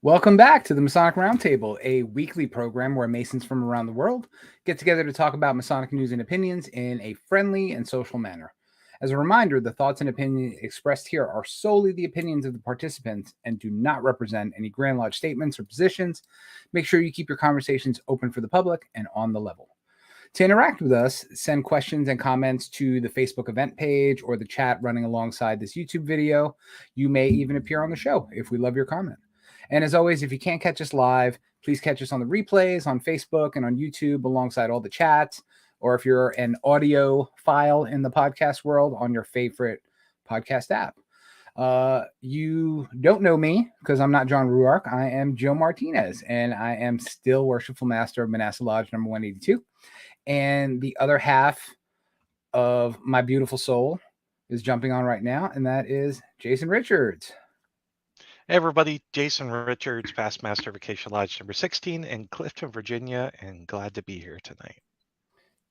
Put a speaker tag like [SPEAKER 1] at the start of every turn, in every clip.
[SPEAKER 1] Welcome back to the Masonic Roundtable, a weekly program where Masons from around the world get together to talk about Masonic news and opinions in a friendly and social manner. As a reminder, the thoughts and opinions expressed here are solely the opinions of the participants and do not represent any Grand Lodge statements or positions. Make sure you keep your conversations open for the public and on the level. To interact with us, send questions and comments to the Facebook event page or the chat running alongside this YouTube video. You may even appear on the show if we love your comment. And as always, if you can't catch us live, please catch us on the replays on Facebook and on YouTube alongside all the chats, or if you're an audio file in the podcast world, on your favorite podcast app. You don't know me because I'm not John Ruark. I am Joe Martinez, and I am still Worshipful Master of Manasseh Lodge number 182. And the other half of my beautiful soul is jumping on right now, and that is Jason Richards.
[SPEAKER 2] Hey everybody, Jason Richards, Past Master Vacation Lodge number 16 in Clifton, Virginia, and glad to be here tonight.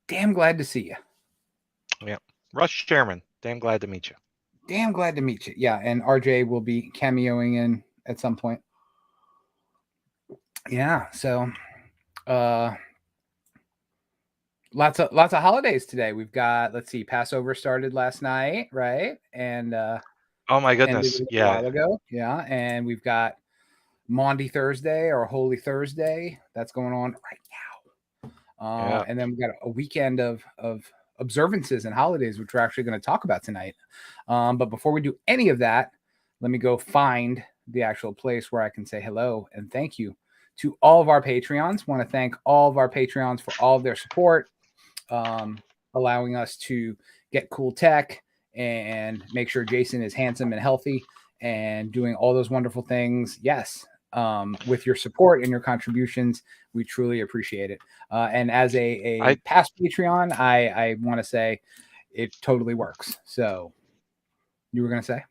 [SPEAKER 1] Damn glad to see you.
[SPEAKER 2] Yeah, Rush Chairman, damn glad to meet you.
[SPEAKER 1] Damn glad to meet you. Yeah, and RJ will be cameoing in at some point. Yeah, so lots of holidays today. We've got, let's see, Passover started last night, right? And
[SPEAKER 2] oh my goodness, yeah.
[SPEAKER 1] A while ago. Yeah, and we've got Maundy Thursday or Holy Thursday. That's going on right now. And then we've got a weekend of observances and holidays, which we're actually going to talk about tonight. But before we do any of that, let me go find the actual place where I can say hello and thank you to all of our Patreons. Want to thank all of our Patreons for all of their support, allowing us to get cool tech and make sure Jason is handsome and healthy and doing all those wonderful things. Yes. With your support and your contributions, we truly appreciate it. And as a past Patreon, I want to say it totally works. So you were going to say?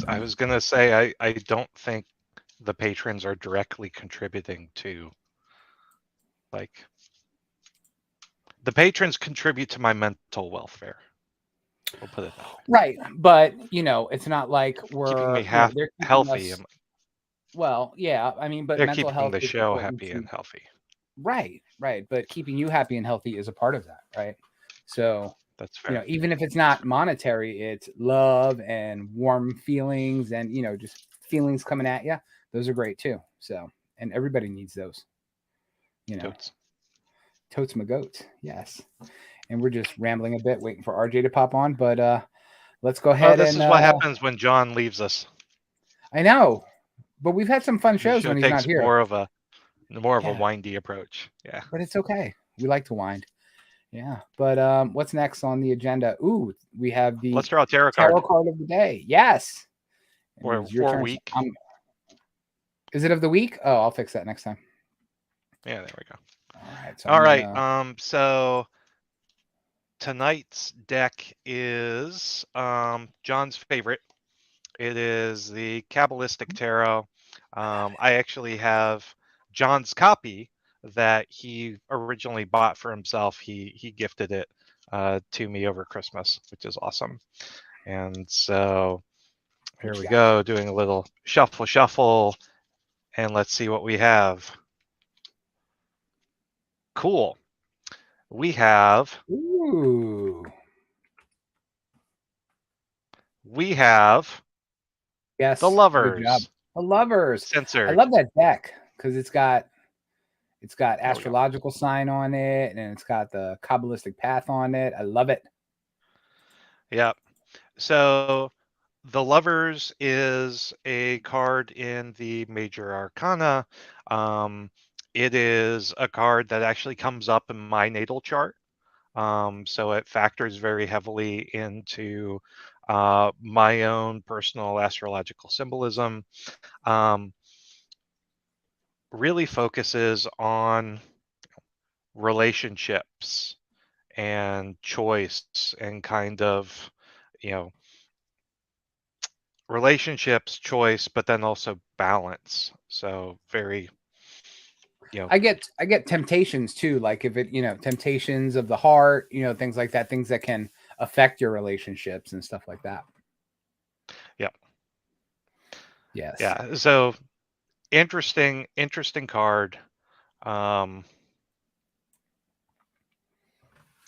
[SPEAKER 2] I was going to say, I don't think the patrons are directly contributing to, like, the patrons contribute to my mental welfare. We'll put it that way.
[SPEAKER 1] Right. But, it's not like we're
[SPEAKER 2] keeping me healthy.
[SPEAKER 1] Well, yeah, I mean, but
[SPEAKER 2] they're
[SPEAKER 1] mental
[SPEAKER 2] keeping
[SPEAKER 1] health
[SPEAKER 2] the show happy and healthy.
[SPEAKER 1] Right. But keeping you happy and healthy is a part of that, right? So
[SPEAKER 2] that's fair.
[SPEAKER 1] Even if it's not monetary, it's love and warm feelings and, just feelings coming at you. Those are great too. So, and everybody needs those, Totes my goats. Yes. And we're just rambling a bit, waiting for RJ to pop on, but let's go ahead.
[SPEAKER 2] This is what happens when John leaves us.
[SPEAKER 1] I know, but we've had some fun shows when he's not here.
[SPEAKER 2] More of a windy approach. Yeah,
[SPEAKER 1] but it's okay. We like to wind. Yeah, but what's next on the agenda? Ooh, we have the
[SPEAKER 2] let's draw a tarot
[SPEAKER 1] card of the day. Yes,
[SPEAKER 2] or week.
[SPEAKER 1] Is it of the week? Oh, I'll fix that next time.
[SPEAKER 2] Yeah, there we go.
[SPEAKER 1] All right.
[SPEAKER 2] So all right. So tonight's deck is John's favorite. It is the Kabbalistic Tarot. I actually have John's copy that he originally bought for himself. He gifted it to me over Christmas, which is awesome. And so here we go, doing a little shuffle, and let's see what we have. Cool. We have.
[SPEAKER 1] Ooh.
[SPEAKER 2] We have.
[SPEAKER 1] Yes.
[SPEAKER 2] The Lovers.
[SPEAKER 1] Good job. The Lovers.
[SPEAKER 2] Censored.
[SPEAKER 1] I love that deck because it's got astrological sign on it and it's got the Kabbalistic path on it. I love it.
[SPEAKER 2] Yeah. So the Lovers is a card in the Major Arcana. It is a card that actually comes up in my natal chart. So it factors very heavily into my own personal astrological symbolism. Really focuses on relationships and choice and kind of, relationships, choice, but then also balance. So very,
[SPEAKER 1] I get temptations too. Like if it, temptations of the heart, things like that, things that can affect your relationships and stuff like that.
[SPEAKER 2] Yeah.
[SPEAKER 1] Yes.
[SPEAKER 2] Yeah. So interesting card. And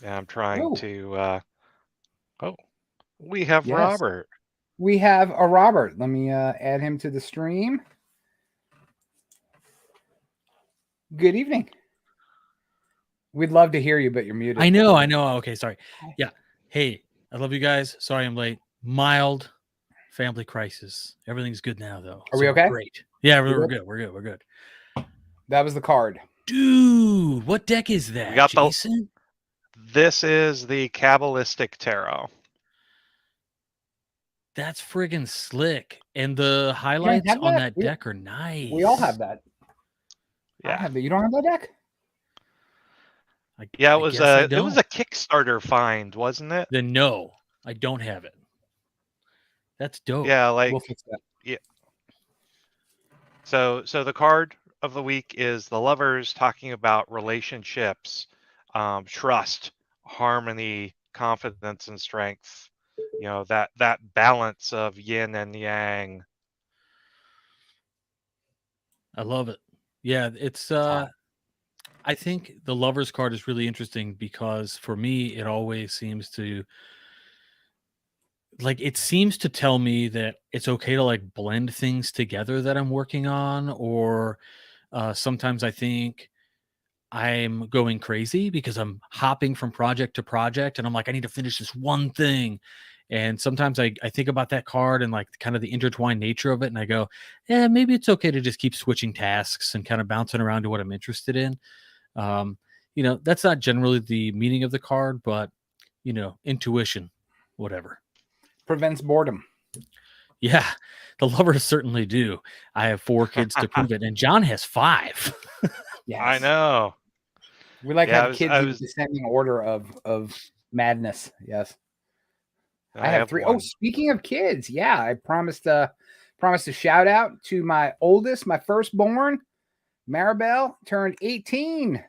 [SPEAKER 2] I'm trying to. We have Robert.
[SPEAKER 1] We have a Robert. Let me add him to the stream. Good evening. We'd love to hear you, but you're muted.
[SPEAKER 3] I know. Okay, sorry. Yeah. Hey, I love you guys. Sorry I'm late. Mild family crisis. Everything's good now, though.
[SPEAKER 1] Are we okay?
[SPEAKER 3] Great. Yeah, we're good. We're good.
[SPEAKER 1] That was the card.
[SPEAKER 3] Dude, what deck is that,
[SPEAKER 2] We got
[SPEAKER 3] Jason?
[SPEAKER 2] This is the Kabbalistic Tarot.
[SPEAKER 3] That's friggin' slick. And the highlights on that deck are nice.
[SPEAKER 1] We all have that.
[SPEAKER 2] Yeah.
[SPEAKER 1] I have that. You don't have that deck?
[SPEAKER 2] It was a Kickstarter find, wasn't it?
[SPEAKER 3] Then no, I don't have it. That's dope.
[SPEAKER 2] Yeah,
[SPEAKER 1] we'll fix that.
[SPEAKER 2] Yeah. So the card of the week is the Lovers, talking about relationships, trust, harmony, confidence, and strength. You know, that balance of yin and yang.
[SPEAKER 3] I love it. Yeah, it's I think the Lovers card is really interesting because for me it always seems to tell me that it's okay to like blend things together that I'm working on, or sometimes I think I'm going crazy because I'm hopping from project to project and I'm like, I need to finish this one thing. And sometimes I think about that card and like kind of the intertwined nature of it. And I go, yeah, maybe it's okay to just keep switching tasks and kind of bouncing around to what I'm interested in. That's not generally the meaning of the card, but intuition, whatever.
[SPEAKER 1] Prevents boredom.
[SPEAKER 3] Yeah, the Lovers certainly do. I have 4 kids to prove it. And John has 5.
[SPEAKER 2] Yes. I know.
[SPEAKER 1] We like have kids in descending order of madness. Yes. I have 3. Oh, speaking of kids, yeah, I promised a shout out to my oldest, my firstborn, Maribel, turned 18.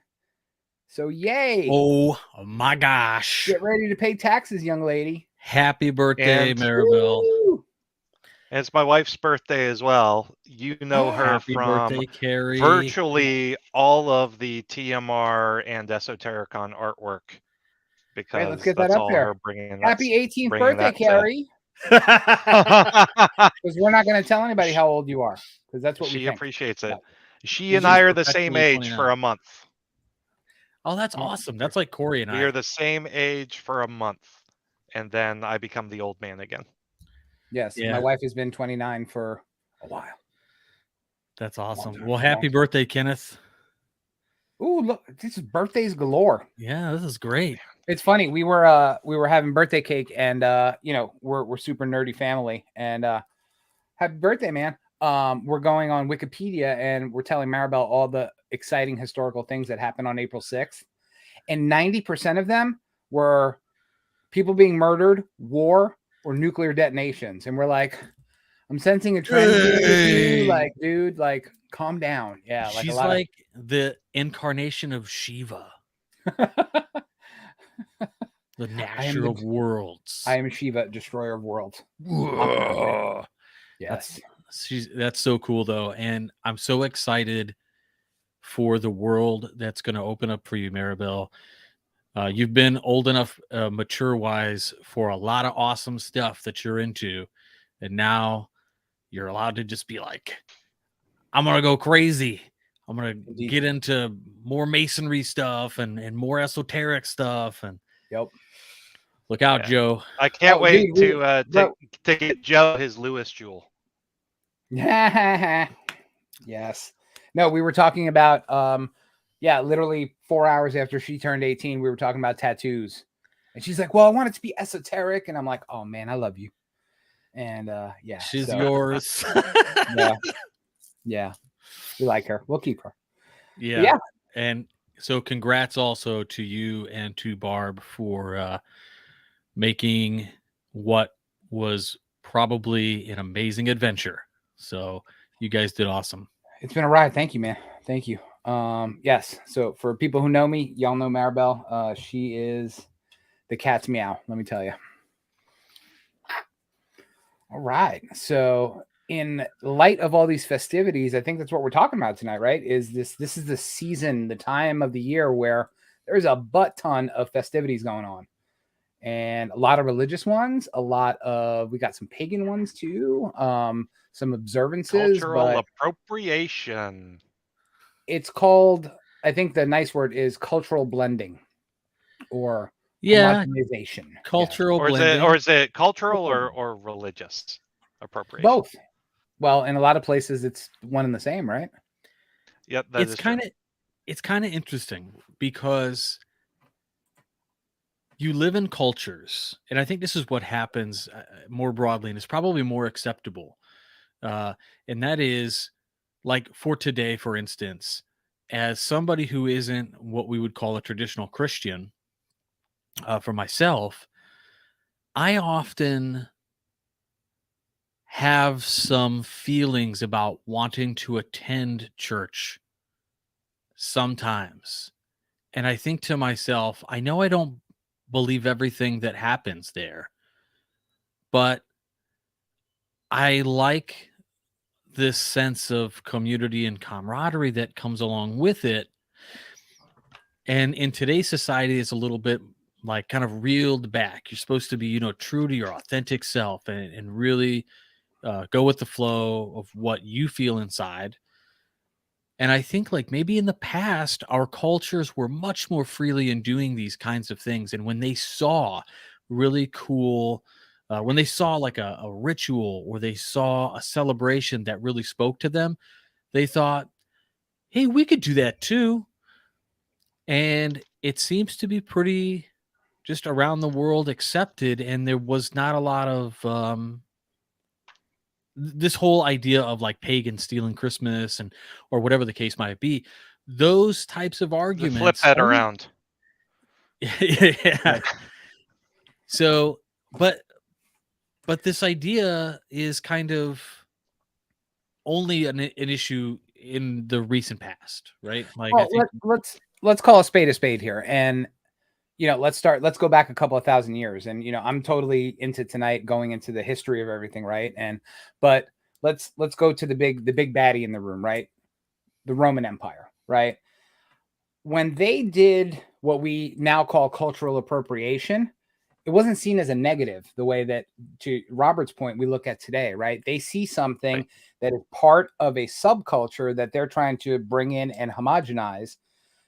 [SPEAKER 1] So yay!
[SPEAKER 3] Oh my gosh!
[SPEAKER 1] Get ready to pay taxes, young lady.
[SPEAKER 3] Happy birthday, Maribel!
[SPEAKER 2] And it's my wife's birthday as well. You know her from virtually all of the TMR and Esotericon artwork. Because
[SPEAKER 1] let's get that up there. Happy 18th birthday, Carrie. Because we're not going to tell anybody how old you are. Because that's what
[SPEAKER 2] she
[SPEAKER 1] think.
[SPEAKER 2] Appreciates it. She and I are the same age 29. For a month.
[SPEAKER 3] Oh, that's awesome. That's like Corey and I.
[SPEAKER 2] We are the same age for a month. And then I become the old man again.
[SPEAKER 1] Yes. Yeah. My wife has been 29 for a while.
[SPEAKER 3] That's awesome. Well, happy birthday, Kenneth.
[SPEAKER 1] Ooh, look, this is birthdays galore.
[SPEAKER 3] Yeah, this is great.
[SPEAKER 1] It's funny. We were having birthday cake, and we're super nerdy family, and happy birthday, man. We're going on Wikipedia and we're telling Maribel all the exciting historical things that happened on April 6th. And 90% of them were people being murdered, war, or nuclear detonations. And we're like, I'm sensing a trend here. Like, dude, like, calm down. Yeah.
[SPEAKER 3] Like she's like the incarnation of Shiva. The Nasher of worlds.
[SPEAKER 1] I am Shiva, destroyer of worlds.
[SPEAKER 3] Yes. That's so cool though. And I'm so excited for the world that's going to open up for you, Maribel. You've been old enough, mature wise, for a lot of awesome stuff that you're into. And now you're allowed to just be like, I'm going to go crazy. I'm going to get into more masonry stuff and more esoteric stuff. And
[SPEAKER 1] yep.
[SPEAKER 3] Look out, Joe.
[SPEAKER 2] I can't wait to get Joe his Lewis jewel.
[SPEAKER 1] Yes. No, we were talking about literally 4 hours after she turned 18, we were talking about tattoos. And she's like, well, I want it to be esoteric. And I'm like, oh man, I love you. And
[SPEAKER 3] she's yours.
[SPEAKER 1] Yeah. We like her. We'll keep her.
[SPEAKER 3] Yeah. And so congrats also to you and to Barb for making what was probably an amazing adventure. So you guys did awesome.
[SPEAKER 1] It's been a ride. Thank you, man. Thank you. Yes. So for people who know me, y'all know Maribel. She is the cat's meow. Let me tell you. All right. So in light of all these festivities, I think that's what we're talking about tonight, right? This is the season, the time of the year where there's a butt ton of festivities going on. And a lot of religious ones, we got some pagan ones too, some observances,
[SPEAKER 2] Cultural
[SPEAKER 1] but
[SPEAKER 2] appropriation.
[SPEAKER 1] it's called, I think the nice word is cultural blending or
[SPEAKER 3] Yeah,
[SPEAKER 1] homogenization. Yes.
[SPEAKER 3] cultural
[SPEAKER 2] Or
[SPEAKER 3] blending.
[SPEAKER 2] is it cultural
[SPEAKER 1] Cultural
[SPEAKER 2] or religious appropriation?
[SPEAKER 1] Both. Well, in a lot of places, it's one and the same, right?
[SPEAKER 2] Yep, that
[SPEAKER 3] It's
[SPEAKER 2] is true.
[SPEAKER 3] kind of interesting because you live in cultures, and I think this is what happens more broadly, and it's probably more acceptable. And that is, like for today, for instance, as somebody who isn't what we would call a traditional Christian, for myself, I often have some feelings about wanting to attend church sometimes. And I think to myself, I know I don't believe everything that happens there, but I like this sense of community and camaraderie that comes along with it. And in today's society, it's a little bit like kind of reeled back. You're supposed to be, true to your authentic self and really go with the flow of what you feel inside. And I think, like, maybe in the past, our cultures were much more freely in doing these kinds of things. And when they saw really cool, when they saw like a ritual or they saw a celebration that really spoke to them, they thought, hey, we could do that too. And it seems to be pretty just around the world accepted. And there was not a lot of this whole idea of like pagans stealing Christmas and or whatever the case might be. Those types of
[SPEAKER 2] Flip
[SPEAKER 3] arguments.
[SPEAKER 2] that around.
[SPEAKER 3] Yeah. So, but this idea is kind of only an issue in the recent past, right? Like, I
[SPEAKER 1] Well,
[SPEAKER 3] think
[SPEAKER 1] let's call a spade here, and let's go back a couple of thousand years, and I'm totally into tonight going into the history of everything, right? But let's go to the big baddie in the room, right? The Roman Empire, right? When they did what we now call cultural appropriation, it wasn't seen as a negative the way that, to Robert's point, we look at today, right? They see something
[SPEAKER 2] Right.
[SPEAKER 1] that is part of a subculture that they're trying to bring in and homogenize.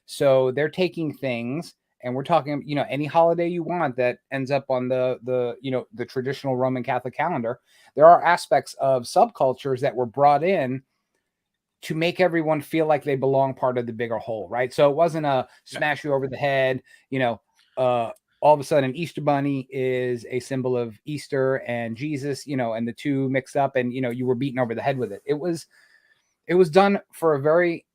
[SPEAKER 1] So they're taking things, and we're talking, any holiday you want that ends up on the traditional Roman Catholic calendar. There are aspects of subcultures that were brought in to make everyone feel like they belong part of the bigger whole, right? So it wasn't a smash you over the head, all of a sudden Easter bunny is a symbol of Easter and Jesus, and the two mixed up, and you were beaten over the head with it. It was done for a very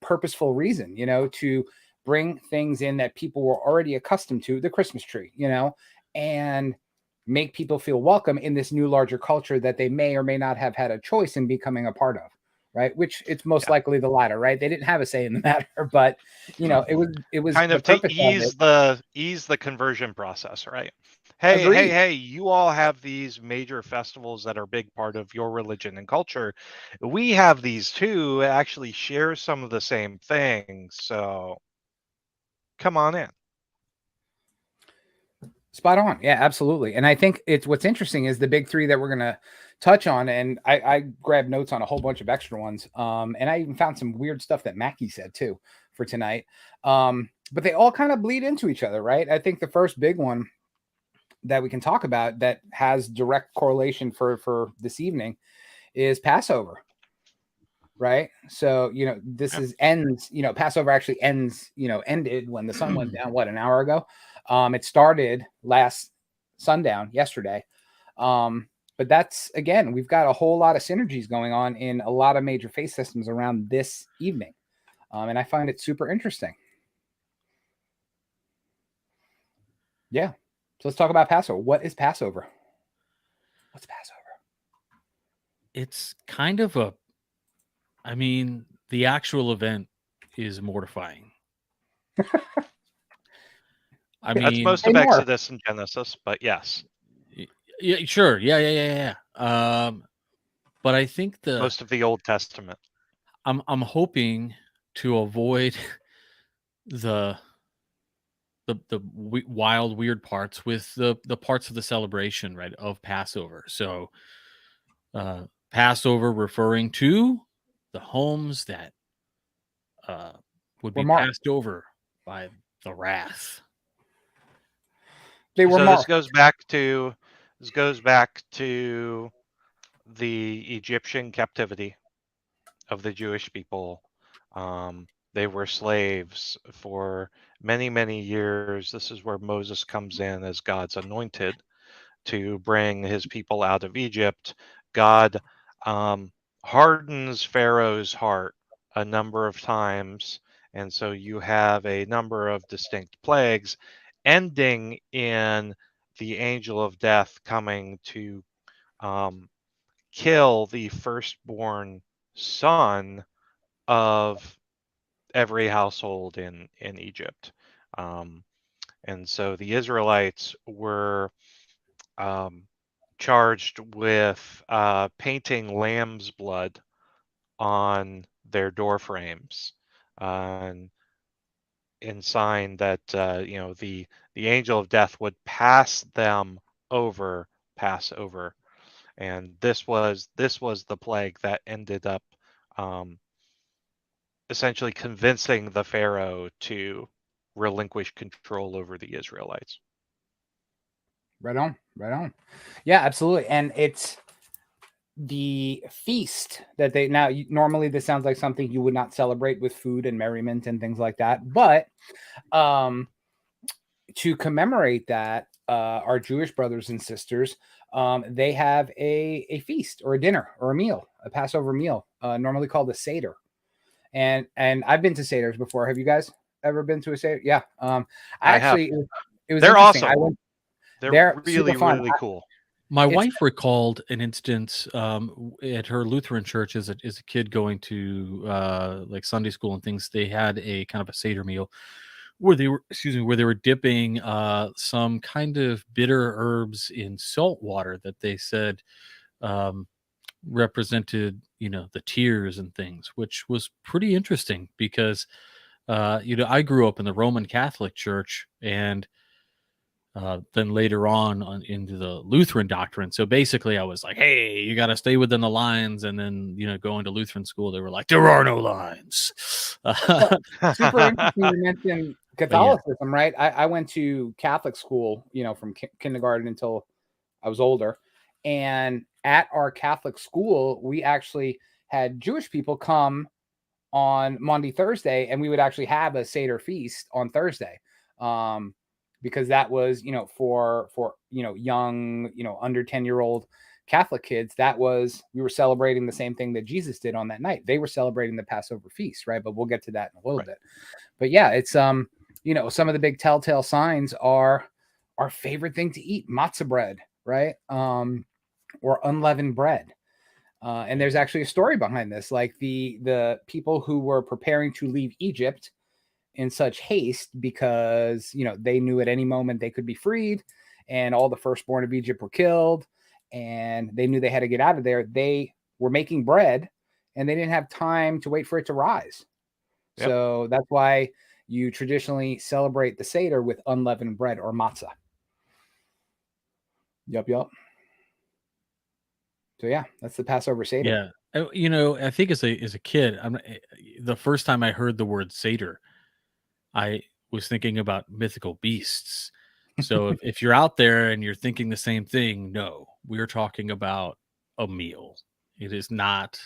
[SPEAKER 1] purposeful reason, to bring things in that people were already accustomed to, the Christmas tree, and make people feel welcome in this new larger culture that they may or may not have had a choice in becoming a part of. Right, which it's most likely the latter, right? They didn't have a say in the matter, but it was
[SPEAKER 2] Kind
[SPEAKER 1] the
[SPEAKER 2] of to
[SPEAKER 1] purpose
[SPEAKER 2] ease
[SPEAKER 1] of
[SPEAKER 2] the conversion process, right?
[SPEAKER 1] it.
[SPEAKER 2] Hey, you all have these major festivals that are a big part of your religion and culture. We have these too, actually share some of the same things. So come on in.
[SPEAKER 1] Spot on. Yeah, absolutely. And I think what's interesting is the big three that we're gonna touch on. And I grabbed notes on a whole bunch of extra ones. And I even found some weird stuff that Mackie said too for tonight. But they all kind of bleed into each other, right? I think the first big one that we can talk about that has direct correlation for this evening is Passover. Right. So, this ends, Passover actually ended when the sun went down, an hour ago. It started last sundown yesterday. But that's, again, we've got a whole lot of synergies going on in a lot of major faith systems around this evening. And I find it super interesting. Yeah. So let's talk about Passover. What is Passover? What's Passover?
[SPEAKER 3] it's kind of the actual event is mortifying.
[SPEAKER 2] That's most
[SPEAKER 1] Say
[SPEAKER 2] of
[SPEAKER 1] more.
[SPEAKER 2] Exodus and Genesis, but yes.
[SPEAKER 3] Yeah, sure. Yeah. But I think
[SPEAKER 2] most of the Old Testament.
[SPEAKER 3] I'm hoping to avoid the wild weird parts with the parts of the celebration, right, of Passover. So Passover referring to the homes that would
[SPEAKER 1] Were
[SPEAKER 3] be
[SPEAKER 1] marked.
[SPEAKER 3] passed over by the wrath.
[SPEAKER 1] They were
[SPEAKER 2] So
[SPEAKER 1] marked.
[SPEAKER 2] this goes back to the Egyptian captivity of the Jewish people. They were slaves for many, many years. This is where Moses comes in as God's anointed to bring his people out of Egypt. God hardens Pharaoh's heart a number of times. And so you have a number of distinct plagues ending in the angel of death coming to kill the firstborn son of every household in Egypt. And so the Israelites were charged with painting lamb's blood on their door frames, in sign that the angel of death would pass over, and this was the plague that ended up essentially convincing the Pharaoh to relinquish control over the Israelites.
[SPEAKER 1] Right on, right on. Yeah, absolutely. And it's the feast that they now normally this sounds like something you would not celebrate with food and merriment and things like that. But to commemorate that, our Jewish brothers and sisters, they have a feast or a dinner or a meal, a Passover meal, normally called a Seder. And I've been to Seders before. Have you guys ever been to a Seder? Yeah.
[SPEAKER 2] I have.
[SPEAKER 1] It was
[SPEAKER 2] They're
[SPEAKER 1] interesting.
[SPEAKER 2] awesome.
[SPEAKER 1] I went.
[SPEAKER 2] They're
[SPEAKER 1] super
[SPEAKER 2] really,
[SPEAKER 1] fun.
[SPEAKER 2] really cool.
[SPEAKER 3] My wife recalled an instance at her Lutheran church as a kid going to like Sunday school and things. They had a kind of a Seder meal where they were dipping some kind of bitter herbs in salt water that they said represented, the tears and things, which was pretty interesting because, I grew up in the Roman Catholic Church and then later on into the Lutheran doctrine. So basically, I was like, "Hey, you got to stay within the lines." And then, going to Lutheran school, they were like, "There are no lines."
[SPEAKER 1] Super interesting you mentioned
[SPEAKER 3] yeah.
[SPEAKER 1] Catholicism, right? I went to Catholic school, from kindergarten until I was older. And at our Catholic school, we actually had Jewish people come on Monday, Thursday, and we would actually have a Seder feast on Thursday. Because that was, for young, under 10-year-old Catholic kids, we were celebrating the same thing that Jesus did on that night. They were celebrating the Passover feast, right? But we'll get to that in a little bit. But yeah, it's some of the big telltale signs are our favorite thing to eat, matzah bread, right? Or unleavened bread. And there's actually a story behind this. Like the people who were preparing to leave Egypt in such haste because they knew at any moment they could be freed, and all the firstborn of Egypt were killed, and they knew they had to get out of there. They were making bread, and they didn't have time to wait for it to rise.
[SPEAKER 2] Yep.
[SPEAKER 1] So that's why you traditionally celebrate the Seder with unleavened bread or matzah. Yup. So yeah, that's the Passover Seder.
[SPEAKER 3] Yeah, I think as a kid, the first time I heard the word Seder, I was thinking about mythical beasts. So if you're out there and you're thinking the same thing, no, we're talking about a meal. It is not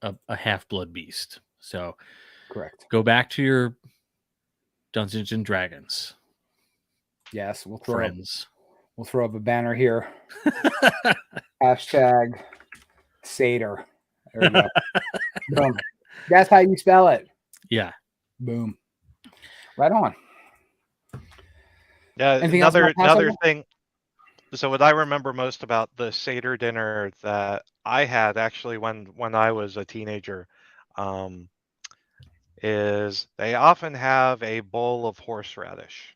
[SPEAKER 3] a half-blood beast. So
[SPEAKER 1] Correct.
[SPEAKER 3] go back to your Dungeons and Dragons.
[SPEAKER 1] Yes, we'll throw up a banner here. Hashtag Seder. There we go. Boom. That's how you spell it.
[SPEAKER 3] Yeah.
[SPEAKER 1] Boom. Right on.
[SPEAKER 2] Yeah.
[SPEAKER 1] Anything else about
[SPEAKER 2] Another
[SPEAKER 1] Passover?
[SPEAKER 2] thing. So what I remember most about the Seder dinner that I had actually when I was a teenager, is they often have a bowl of horseradish,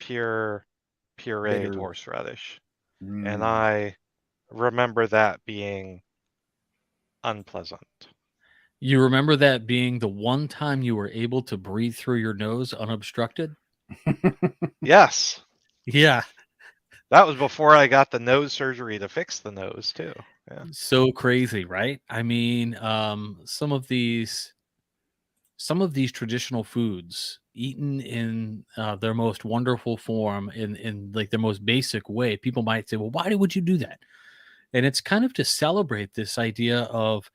[SPEAKER 2] pureed
[SPEAKER 1] Bitter.
[SPEAKER 2] horseradish, and
[SPEAKER 1] Mm.
[SPEAKER 2] I remember that being unpleasant.
[SPEAKER 3] You remember that being the one time you were able to breathe through your nose unobstructed?
[SPEAKER 2] Yes.
[SPEAKER 3] Yeah.
[SPEAKER 2] That was before I got the nose surgery to fix the nose too. Yeah.
[SPEAKER 3] So crazy, right? I mean, some of these traditional foods eaten in their most wonderful form, in like their most basic way, people might say, well, why would you do that? And it's kind of to celebrate this idea of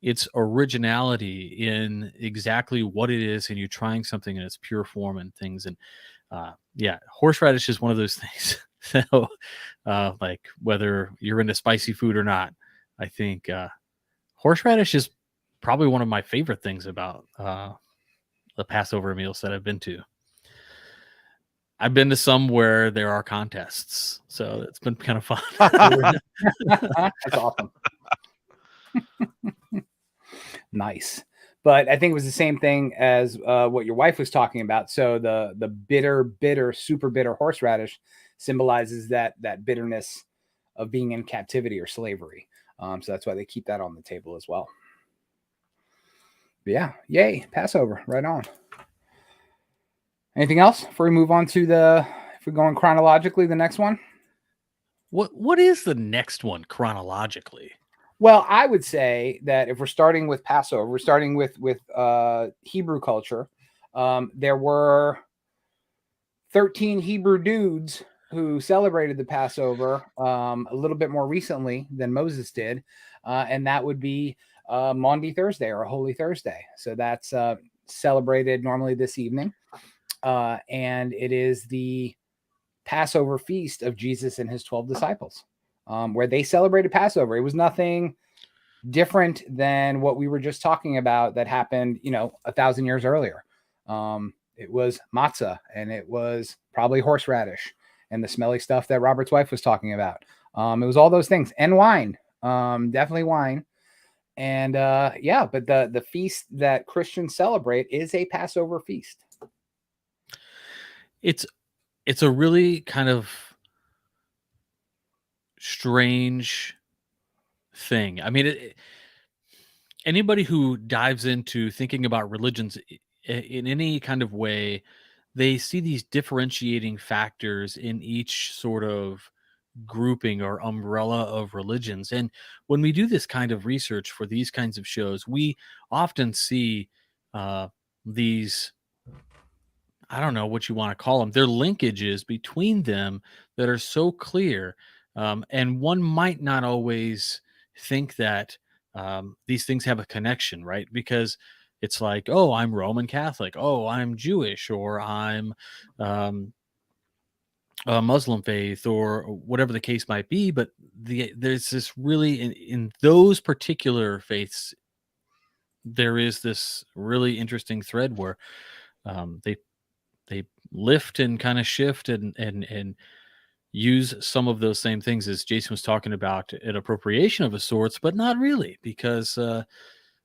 [SPEAKER 3] its originality in exactly what it is, and you trying something in its pure form and things. And yeah, horseradish is one of those things. So like whether you're into spicy food or not, I think horseradish is probably one of my favorite things about the Passover meals that I've been to. I've been to some where there are contests, so it's been kind of fun.
[SPEAKER 1] That's awesome. Nice. But I think it was the same thing as what your wife was talking about. So the bitter, super bitter horseradish symbolizes that bitterness of being in captivity or slavery. So that's why they keep that on the table as well. But yeah, yay, Passover, right on. Anything else before we move on to if we're going chronologically, the next one?
[SPEAKER 3] What is the next one chronologically?
[SPEAKER 1] Well, I would say that if we're starting with Passover, we're starting with Hebrew culture. There were 13 Hebrew dudes who celebrated the Passover a little bit more recently than Moses did, and that would be Maundy Thursday or Holy Thursday. So that's celebrated normally this evening, and it is the Passover feast of Jesus and his 12 disciples, where they celebrated Passover. It was nothing different than what we were just talking about that happened, 1,000 years earlier. It was matzah, and it was probably horseradish and the smelly stuff that Robert's wife was talking about. It was all those things, and wine, definitely wine. And yeah, but the feast that Christians celebrate is a Passover feast.
[SPEAKER 3] It's a really kind of strange thing. I mean, anybody who dives into thinking about religions in any kind of way, they see these differentiating factors in each sort of grouping or umbrella of religions. And when we do this kind of research for these kinds of shows, we often see these, I don't know what you want to call them, they're linkages between them that are so clear. And one might not always think that these things have a connection, right? Because it's like, oh, I'm Roman Catholic, oh, I'm Jewish, or I'm Muslim faith, or whatever the case might be. But there's this really in those particular faiths, there is this really interesting thread where they lift and kind of shift and use some of those same things as Jason was talking about, an appropriation of a sorts, but not really, because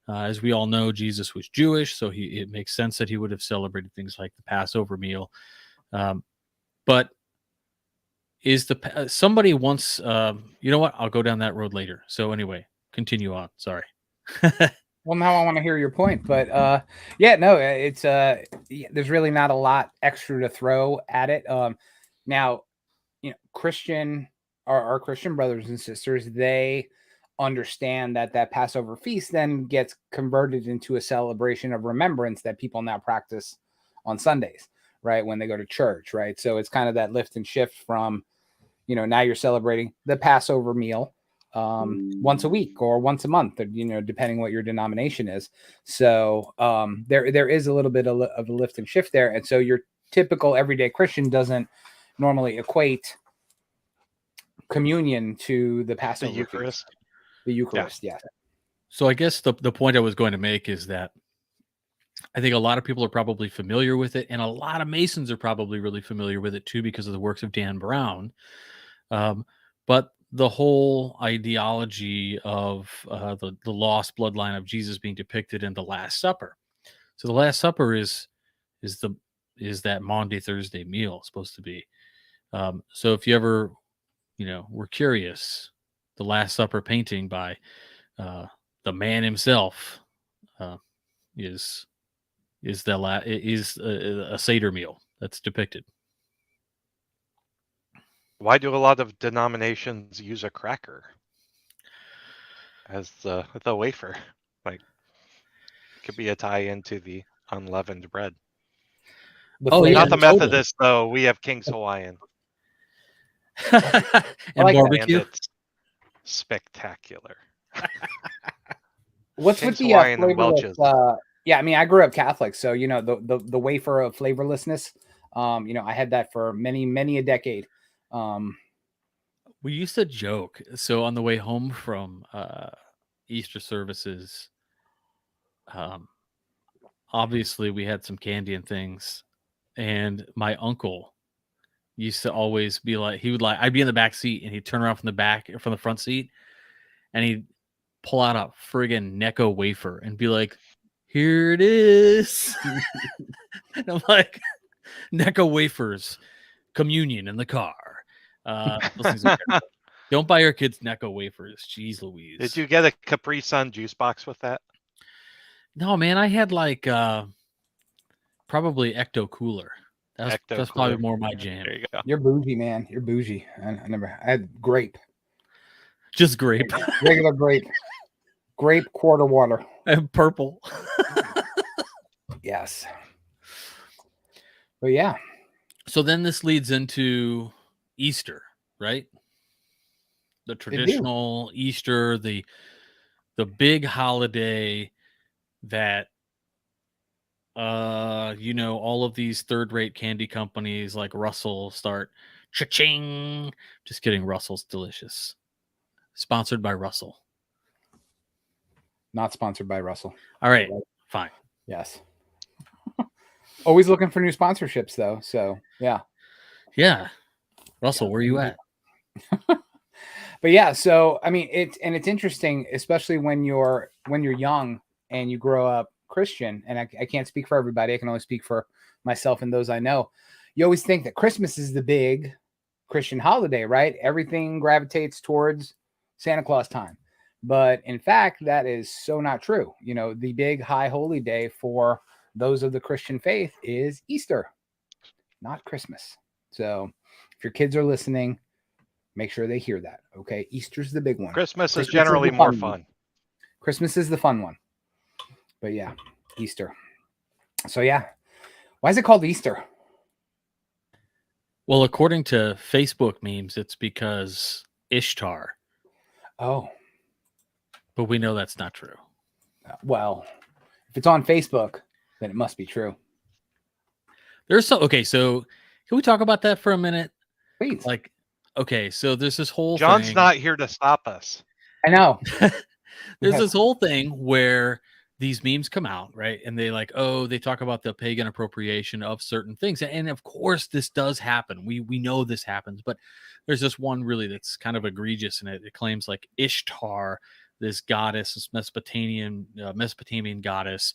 [SPEAKER 3] as we all know, Jesus was Jewish, so it makes sense that he would have celebrated things like the Passover meal. But is somebody once you know what, I'll go down that road later. So anyway, continue on. Sorry.
[SPEAKER 1] Well, now I want to hear your point, but yeah, no, it's there's really not a lot extra to throw at it. Now, our Christian brothers and sisters, they understand that Passover feast then gets converted into a celebration of remembrance that people now practice on Sundays, right? When they go to church, right? So it's kind of that lift and shift from, now you're celebrating the Passover meal once a week or once a month, depending what your denomination is. So there is a little bit of a lift and shift there. And so your typical everyday Christian doesn't normally equate communion to the Passover
[SPEAKER 2] The Eucharist.
[SPEAKER 1] feast. The Eucharist, yeah.
[SPEAKER 3] So I guess the point I was going to make is that I think a lot of people are probably familiar with it, and a lot of Masons are probably really familiar with it too because of the works of Dan Brown. But the whole ideology of the lost bloodline of Jesus being depicted in the Last Supper. So the Last Supper is that Maundy Thursday meal supposed to be. So if you ever, were curious, the Last Supper painting by the man himself is a Seder meal that's depicted.
[SPEAKER 2] Why do a lot of denominations use a cracker as the wafer? Like, it could be a tie-in to the unleavened bread. Not the Methodists, though. We have King's Hawaiian.
[SPEAKER 3] And
[SPEAKER 1] like
[SPEAKER 3] barbecue.
[SPEAKER 2] And it's spectacular.
[SPEAKER 1] What's
[SPEAKER 2] King's
[SPEAKER 1] with the
[SPEAKER 2] Hawaiian and
[SPEAKER 1] flavorless?
[SPEAKER 2] Welch's.
[SPEAKER 1] Yeah, I mean, I grew up Catholic, so you know the wafer of flavorlessness. You know, I had that for many a decade.
[SPEAKER 3] We used to joke. So on the way home from Easter services, obviously we had some candy and things, and my uncle used to always be like, I'd be in the back seat, and he'd turn around from the front seat, and he'd pull out a friggin' Necco wafer and be like, "Here it is." And I'm like, Necco wafers, communion in the car. Those things are terrible. Don't buy your kids Necco wafers. Jeez Louise.
[SPEAKER 2] Did you get a Capri Sun juice box with that?
[SPEAKER 3] No, man. I had like probably Ecto Cooler. That's probably more my jam.
[SPEAKER 2] There you go.
[SPEAKER 1] You're bougie, man. You're bougie. I had grape.
[SPEAKER 3] Just grape.
[SPEAKER 1] Regular grape. Grape quarter water.
[SPEAKER 3] And purple.
[SPEAKER 1] Yes. But yeah.
[SPEAKER 3] So then this leads into Easter, right? The traditional Easter, the big holiday that you know, all of these third-rate candy companies like Russell start cha-ching. Just kidding, Russell's delicious. Sponsored by Russell.
[SPEAKER 1] Not sponsored by Russell.
[SPEAKER 3] All right, fine.
[SPEAKER 1] Yes. Always looking for new sponsorships though. So yeah.
[SPEAKER 3] Yeah. Russell, where are you at?
[SPEAKER 1] But yeah, so I mean it's interesting, especially when you're young and you grow up Christian, and I can't speak for everybody. I can only speak for myself and those I know. You always think that Christmas is the big Christian holiday, right? Everything gravitates towards Santa Claus time. But in fact, that is so not true. You know, the big high holy day for those of the Christian faith is Easter, not Christmas. So if your kids are listening, make sure they hear that. Okay. Easter's the big one.
[SPEAKER 2] Christmas is generally more fun.
[SPEAKER 1] Christmas is the fun one. But yeah, Easter. So yeah. Why is it called Easter?
[SPEAKER 3] Well, according to Facebook memes, it's because Ishtar.
[SPEAKER 1] Oh.
[SPEAKER 3] But we know that's not true.
[SPEAKER 1] Well, if it's on Facebook, then it must be true.
[SPEAKER 3] Okay, so can we talk about that for a minute?
[SPEAKER 1] Please.
[SPEAKER 3] Like, okay, so there's this whole
[SPEAKER 2] John's
[SPEAKER 3] thing.
[SPEAKER 2] not here to stop us.
[SPEAKER 1] I know.
[SPEAKER 3] There's this whole thing where these memes come out, right? And they they talk about the pagan appropriation of certain things. And of course, this does happen. We know this happens, but there's this one really that's kind of egregious, and it claims like Ishtar, this goddess, this Mesopotamian goddess,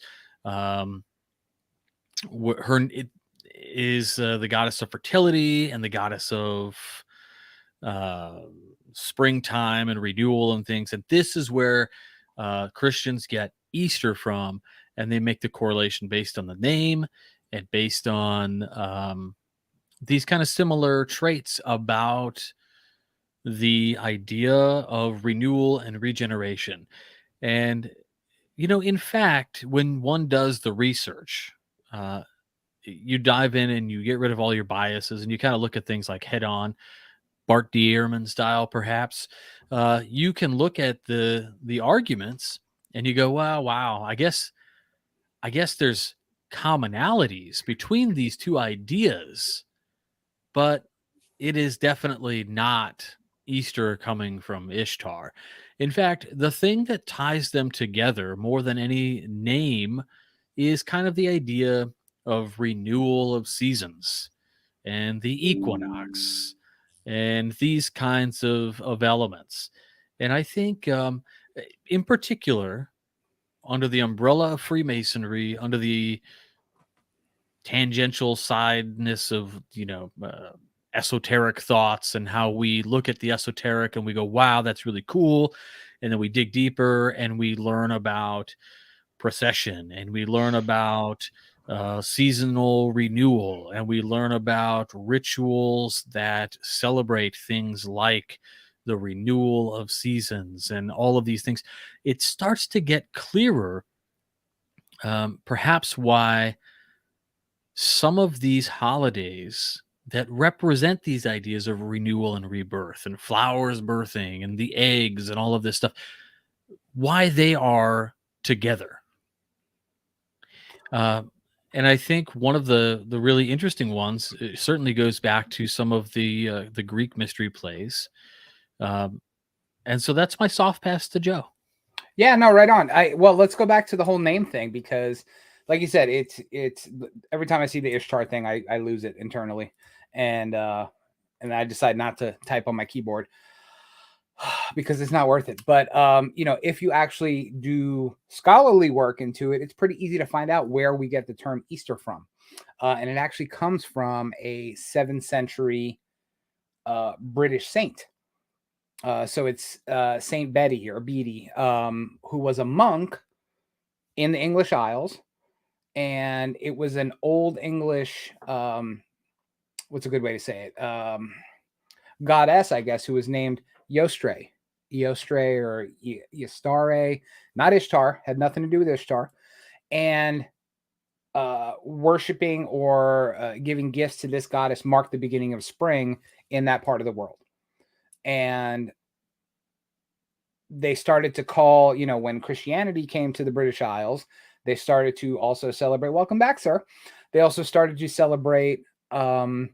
[SPEAKER 3] it is the goddess of fertility and the goddess of springtime and renewal and things. And this is where Christians get Easter from, and they make the correlation based on the name and based on these kind of similar traits about the idea of renewal and regeneration. And, you know, in fact, when one does the research, you dive in and you get rid of all your biases and you kind of look at things like head on, Bart D. Ehrman style, perhaps. You can look at the arguments and you go, wow, I guess there's commonalities between these two ideas, but it is definitely not Easter coming from Ishtar. In fact, the thing that ties them together more than any name is kind of the idea of renewal of seasons and the equinox and these kinds of elements. And I think in particular, under the umbrella of Freemasonry, under the tangential sideness of, esoteric thoughts and how we look at the esoteric and we go, wow, that's really cool. And then we dig deeper and we learn about procession and we learn about seasonal renewal and we learn about rituals that celebrate things like the renewal of seasons and all of these things. It starts to get clearer, perhaps why some of these holidays that represent these ideas of renewal and rebirth and flowers birthing and the eggs and all of this stuff, why they are together. And I think one of the really interesting ones certainly goes back to some of the Greek mystery plays, and so that's my soft pass to Joe.
[SPEAKER 1] Yeah, no, right on. Well, let's go back to the whole name thing because, like you said, it's every time I see the Ishtar thing, I lose it internally, and I decide not to type on my keyboard because it's not worth it. But if you actually do scholarly work into it, it's pretty easy to find out where we get the term Easter from, and it actually comes from a 7th century British saint. So it's Saint Betty or Beatty, who was a monk in the English Isles, and it was an old English, what's a good way to say it? Goddess, I guess, who was named Eostre or Eostare, not Ishtar, had nothing to do with Ishtar, and worshiping or giving gifts to this goddess marked the beginning of spring in that part of the world. And they started to call, when Christianity came to the British Isles, they started to also celebrate. Welcome back, sir. They also started to celebrate, the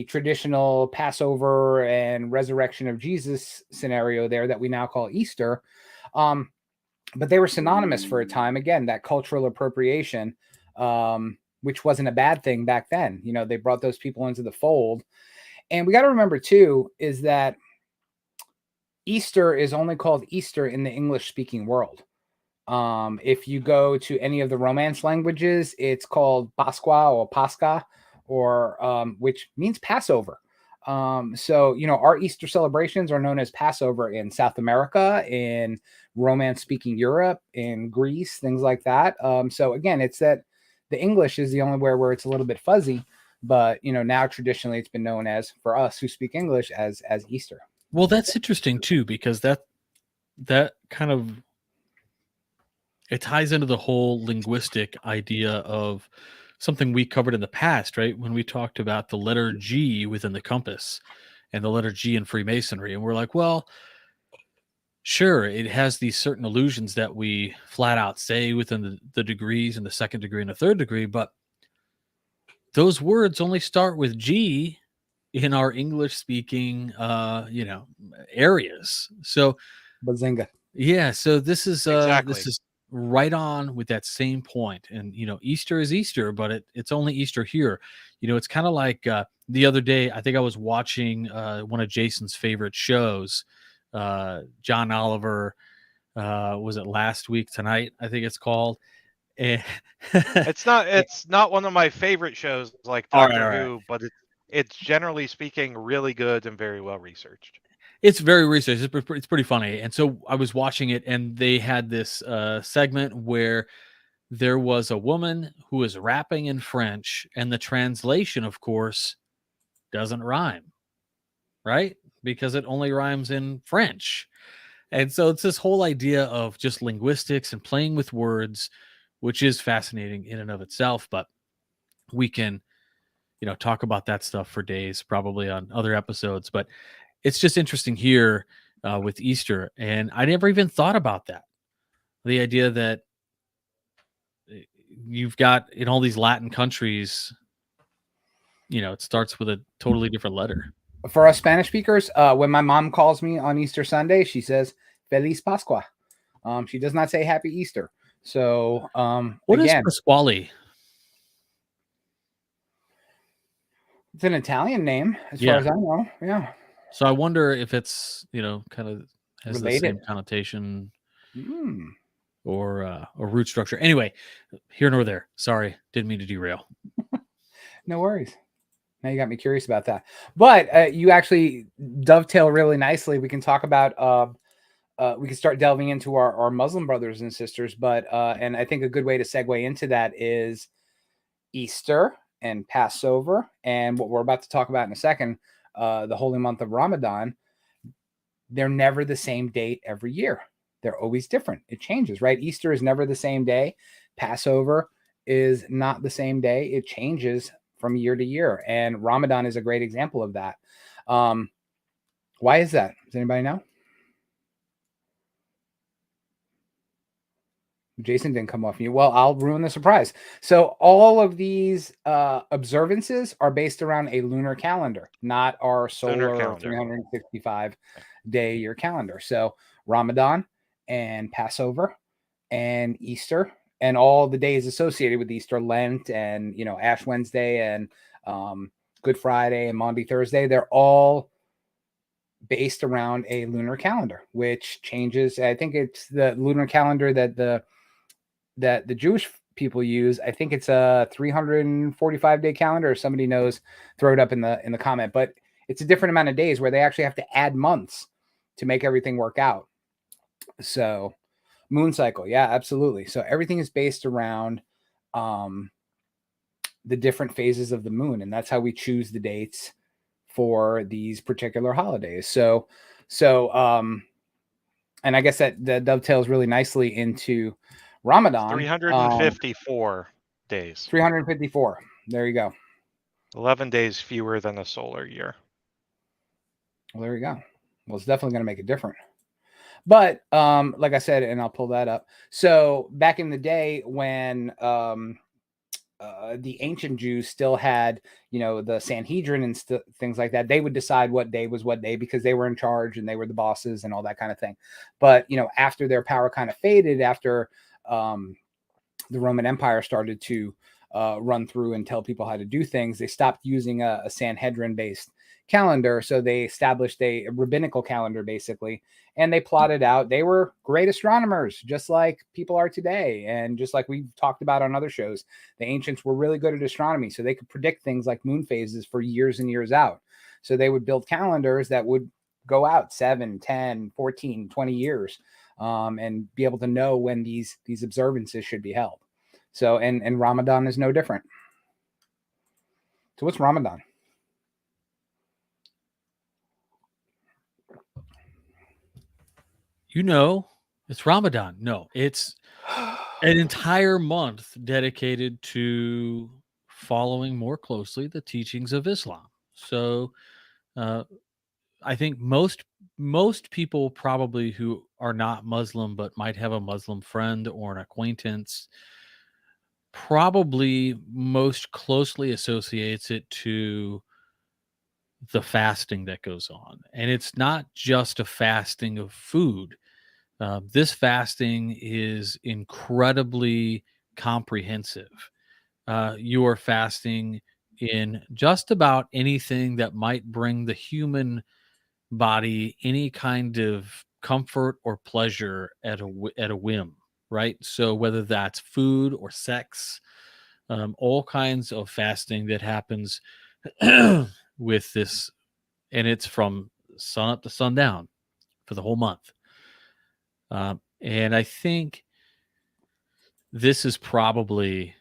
[SPEAKER 1] traditional Passover and resurrection of Jesus scenario there that we now call Easter. But they were synonymous for a time. Again, that cultural appropriation, which wasn't a bad thing back then. They brought those people into the fold. And we got to remember, too, is that Easter is only called Easter in the English-speaking world. If you go to any of the Romance languages, it's called Pasqua or Pascha, or which means Passover. So our Easter celebrations are known as Passover in South America, in Romance-speaking Europe, in Greece, things like that. So again, it's that the English is the only where it's a little bit fuzzy, but now traditionally it's been known as, for us who speak English, as Easter.
[SPEAKER 3] Well, that's interesting too, because that kind of, it ties into the whole linguistic idea of something we covered in the past, right? When we talked about the letter G within the compass and the letter G in Freemasonry. And we're like, well, sure, it has these certain illusions that we flat out say within the degrees and the second degree and the third degree, but those words only start with G in our English speaking areas. So
[SPEAKER 1] Bazinga.
[SPEAKER 3] yeah, so this is
[SPEAKER 2] Exactly.
[SPEAKER 3] this is right on with that same point. And Easter is Easter, but it's only Easter here. It's kind of like the other day, I think I was watching one of Jason's favorite shows, John Oliver, was it Last Week Tonight, I think it's called. And
[SPEAKER 2] It's not one of my favorite shows like
[SPEAKER 3] All
[SPEAKER 2] Doctor
[SPEAKER 3] right.
[SPEAKER 2] Who, but it's generally speaking really good and very well researched.
[SPEAKER 3] It's very researched. It's pretty funny. And so I was watching it, and they had this segment where there was a woman who was rapping in French, and the translation, of course, doesn't rhyme, right? Because it only rhymes in French. And so it's this whole idea of just linguistics and playing with words, which is fascinating in and of itself. But we can, talk about that stuff for days, probably on other episodes. But it's just interesting here with Easter. And I never even thought about that. The idea that you've got in all these Latin countries, it starts with a totally different letter.
[SPEAKER 1] For us Spanish speakers, when my mom calls me on Easter Sunday, she says Feliz Pascua. She does not say Happy Easter. So
[SPEAKER 3] What
[SPEAKER 1] again,
[SPEAKER 3] is Pasquale?
[SPEAKER 1] it's an Italian name, as
[SPEAKER 3] Yeah.
[SPEAKER 1] far as I know. Yeah.
[SPEAKER 3] So I wonder if it's, kind of has the same
[SPEAKER 1] Related.
[SPEAKER 3] connotation or a root structure. Anyway, here nor there. Sorry, didn't mean to derail.
[SPEAKER 1] No worries. Now you got me curious about that. But you actually dovetail really nicely. We can talk about we can start delving into our Muslim brothers and sisters. But and I think a good way to segue into that is Easter and Passover, and what we're about to talk about in a second, the holy month of Ramadan. They're never the same date every year. They're always different. It changes, right? Easter is never the same day. Passover is not the same day. It changes from year to year. And Ramadan is a great example of that. Why is that? Does anybody know? Jason didn't come off mute. Well, I'll ruin the surprise. So all of these observances are based around a lunar calendar, not our solar 365 day year calendar. So Ramadan and Passover and Easter and all the days associated with Easter, Lent and, you know, Ash Wednesday and Good Friday and Maundy Thursday, they're all based around a lunar calendar, which changes. I think it's the lunar calendar that the Jewish people use. I think it's a 345-day calendar. If somebody knows, throw it up in the comment. But it's a different amount of days where they actually have to add months to make everything work out. So moon cycle, yeah, absolutely. So everything is based around the different phases of the moon, and that's how we choose the dates for these particular holidays. So and I guess that dovetails really nicely into Ramadan.
[SPEAKER 2] 354 days.
[SPEAKER 1] 354. There you go.
[SPEAKER 2] 11 days fewer than a solar year.
[SPEAKER 1] Well, there you go. Well, it's definitely going to make it different. But like I said, and I'll pull that up. So back in the day when the ancient Jews still had, you know, the Sanhedrin and things like that, they would decide what day was what day because they were in charge and they were the bosses and all that kind of thing. But, you know, after their power kind of faded, after the Roman Empire started to run through and tell people how to do things, they stopped using a Sanhedrin-based calendar. So they established a rabbinical calendar, basically, and they plotted out. They were great astronomers, just like people are today. And just like we've talked about on other shows, the ancients were really good at astronomy. So they could predict things like moon phases for years and years out. So they would build calendars that would go out 7, 10, 14, 20 years. And be able to know when these observances should be held. So, and Ramadan is no different. So what's Ramadan?
[SPEAKER 3] You know, it's Ramadan. No, it's an entire month dedicated to following more closely the teachings of Islam. So, I think most people probably who are not Muslim but might have a Muslim friend or an acquaintance probably most closely associates it to the fasting that goes on. And it's not just a fasting of food. This fasting is incredibly comprehensive. You are fasting in just about anything that might bring the human body any kind of comfort or pleasure at a whim, right? So whether that's food or sex, all kinds of fasting that happens with this, and it's from sun up to sundown for the whole month. And I think this is probably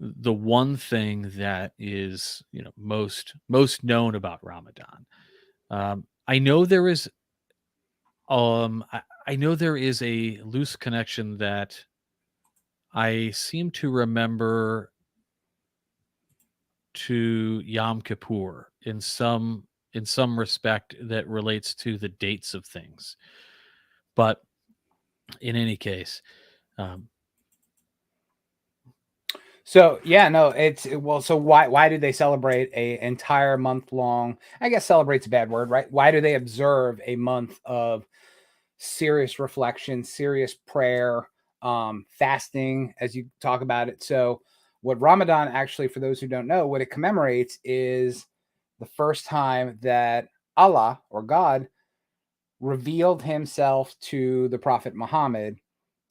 [SPEAKER 3] the one thing that is, you know, most known about Ramadan. I know there is I know there is a loose connection that I seem to remember to Yom Kippur in some respect that relates to the dates of things. But in any case,
[SPEAKER 1] so yeah, no, it's well. So why do they celebrate a entire month long? I guess celebrate's a bad word, right? Why do they observe a month of serious reflection, serious prayer, fasting, as you talk about it? So what Ramadan actually, for those who don't know, what it commemorates is the first time that Allah or God revealed himself to the Prophet Muhammad,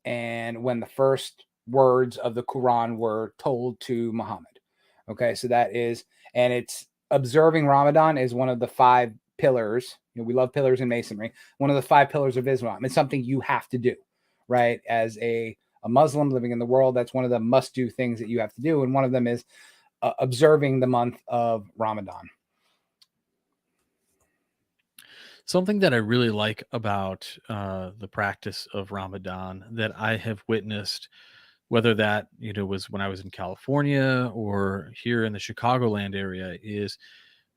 [SPEAKER 1] and when the first words of the Quran were told to Muhammad. Okay, so that is, and it's observing Ramadan is one of the 5 pillars. We love pillars in Masonry. One of the 5 pillars of Islam. It's something you have to do, right? As a Muslim living in the world, that's one of the must-do things that you have to do. And one of them is observing the month of Ramadan.
[SPEAKER 3] Something that I really like about the practice of Ramadan that I have witnessed, whether that was when I was in California or here in the Chicagoland area, is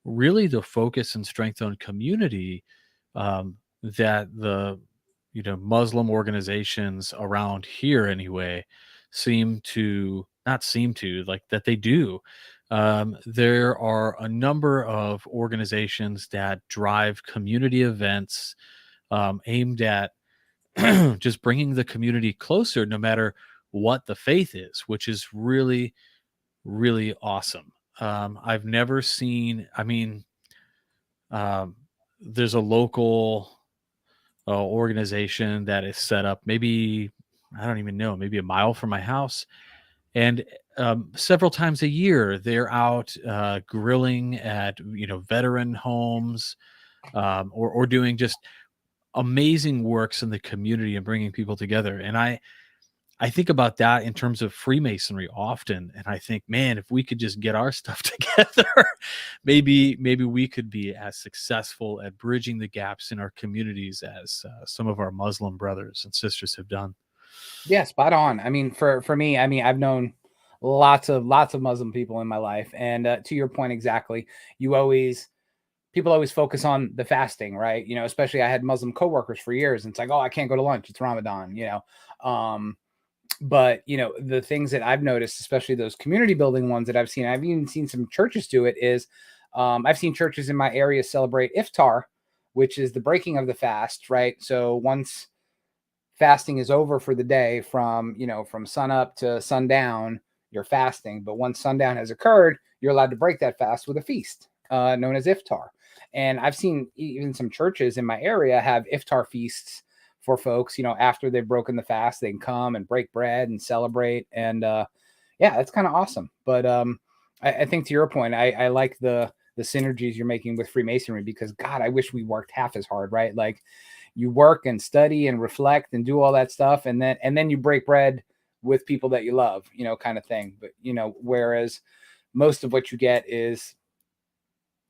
[SPEAKER 3] really the focus and strength on community that the Muslim organizations around here anyway like that they do. There are a number of organizations that drive community events aimed at just bringing the community closer, no matter what the faith is, which is really, really awesome. I've never seen, there's a local organization that is set up, maybe, I don't even know, maybe a mile from my house. And several times a year, they're out grilling at, veteran homes or doing just amazing works in the community and bringing people together. And I think about that in terms of Freemasonry often, and I think, man, if we could just get our stuff together, maybe we could be as successful at bridging the gaps in our communities as some of our Muslim brothers and sisters have done.
[SPEAKER 1] Yeah, spot on. I mean, for me, I mean, I've known lots of Muslim people in my life, and to your point exactly, people always focus on the fasting, right? Especially I had Muslim coworkers for years, and it's like, oh, I can't go to lunch, it's Ramadan, but the things that I've noticed, especially those community building ones that I've even seen some churches do it, is I've seen churches in my area celebrate iftar, which is the breaking of the fast, right? So once fasting is over for the day, from sun up to sundown, you're fasting, but once sundown has occurred, you're allowed to break that fast with a feast known as iftar. And I've seen even some churches in my area have iftar feasts for folks, after they've broken the fast, they can come and break bread and celebrate. And yeah, that's kind of awesome. But I think to your point, I like the synergies you're making with Freemasonry, because God, I wish we worked half as hard, right? Like, you work and study and reflect and do all that stuff, and then you break bread with people that you love, kind of thing. But whereas most of what you get is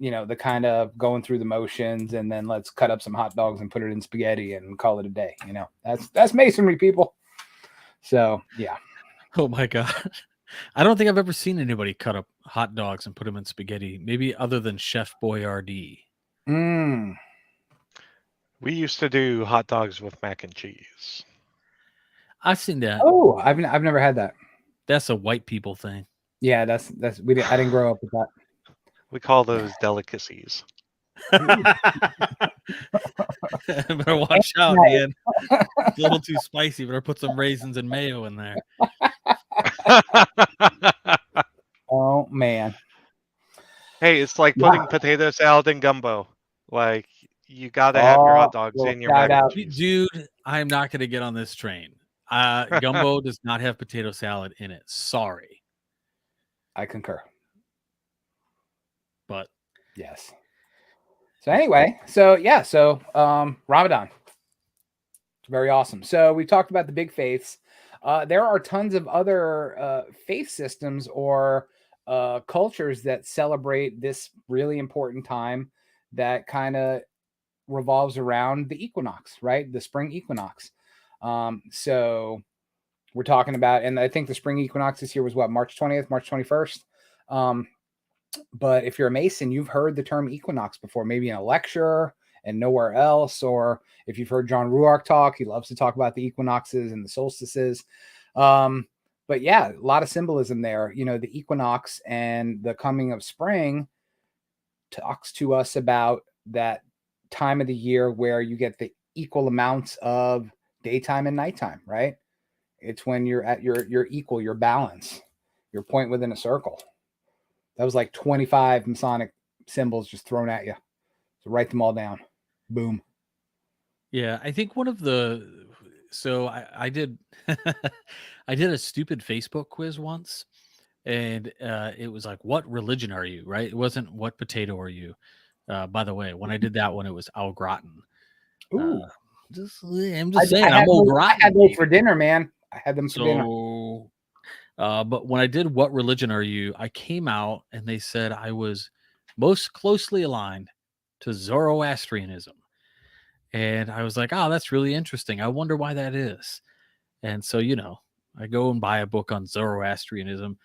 [SPEAKER 1] the kind of going through the motions, and then let's cut up some hot dogs and put it in spaghetti and call it a day. That's Masonry, people. So yeah.
[SPEAKER 3] Oh my God. I don't think I've ever seen anybody cut up hot dogs and put them in spaghetti, maybe other than Chef Boyardee.
[SPEAKER 2] We used to do hot dogs with mac and cheese.
[SPEAKER 3] I've seen that.
[SPEAKER 1] Oh, I've never had that.
[SPEAKER 3] That's a white people thing.
[SPEAKER 1] Yeah, I didn't grow up with that.
[SPEAKER 2] We call those delicacies.
[SPEAKER 3] Better watch out, Ian. It's a little too spicy. Better put some raisins and mayo in there.
[SPEAKER 1] Oh man.
[SPEAKER 2] Hey, it's like putting potato salad in gumbo. Like, you gotta have your hot dogs in your mac and cheese.
[SPEAKER 3] Dude, I'm not gonna get on this train. Gumbo does not have potato salad in it. Sorry.
[SPEAKER 1] I concur.
[SPEAKER 3] But
[SPEAKER 1] yes. So anyway, Ramadan. It's very awesome. So we talked about the big faiths. There are tons of other faith systems or cultures that celebrate this really important time that kind of revolves around the equinox, right? The spring equinox. So we're talking about, and I think the spring equinox this year was what, March 20th, March 21st. But if you're a Mason, you've heard the term equinox before, maybe in a lecture and nowhere else, or if you've heard John Ruark talk, he loves to talk about the equinoxes and the solstices. But yeah, a lot of symbolism there. The equinox and the coming of spring talks to us about that time of the year where you get the equal amounts of daytime and nighttime, right? It's when you're at your equal, your balance, your point within a circle. That was like 25 Masonic symbols just thrown at you. So write them all down. Boom.
[SPEAKER 3] Yeah, I think one of the, so I did I did a stupid Facebook quiz once, And it was like, what religion are you? Right? It wasn't what potato are you. By the way, when I did that one, it was au gratin.
[SPEAKER 1] Ooh,
[SPEAKER 3] I'm just saying, I'm au
[SPEAKER 1] I had
[SPEAKER 3] gratin.
[SPEAKER 1] those for dinner, man. I had them for dinner.
[SPEAKER 3] So, but when I did what religion are you, I came out and they said I was most closely aligned to Zoroastrianism. And I was like, oh, that's really interesting. I wonder why that is. And so, I go and buy a book on Zoroastrianism.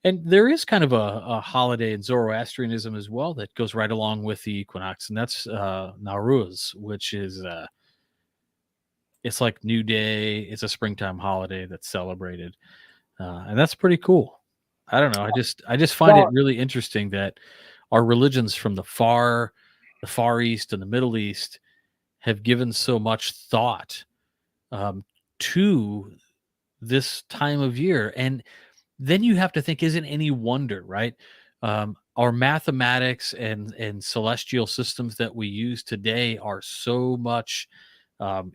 [SPEAKER 3] And there is kind of a holiday in Zoroastrianism as well that goes right along with the equinox. And that's Nowruz, which is it's like New Day. It's a springtime holiday that's celebrated. And that's pretty cool. I don't know. I just find it really interesting that our religions from the Far East and the Middle East have given so much thought to this time of year. And then you have to think, isn't any wonder, right? Our mathematics and celestial systems that we use today are so much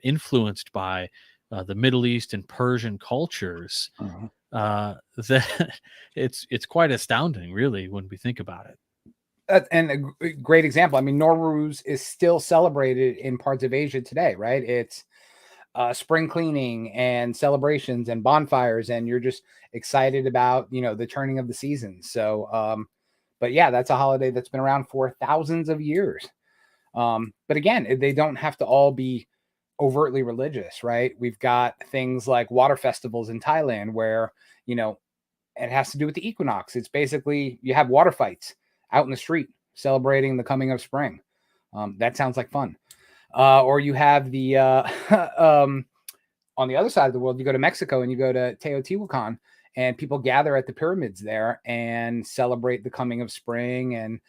[SPEAKER 3] influenced by the Middle East and Persian cultures that it's quite astounding, really, when we think about it.
[SPEAKER 1] And a great example. I mean, Nowruz is still celebrated in parts of Asia today, right? It's spring cleaning and celebrations and bonfires, and you're just excited about the turning of the seasons. So, but yeah, that's a holiday that's been around for thousands of years. But again, they don't have to all be overtly religious, right? We've got things like water festivals in Thailand where it has to do with the equinox. It's basically you have water fights out in the street celebrating the coming of spring. That sounds like fun. Or you have the on the other side of the world, you go to Mexico and you go to Teotihuacan, and people gather at the pyramids there and celebrate the coming of spring and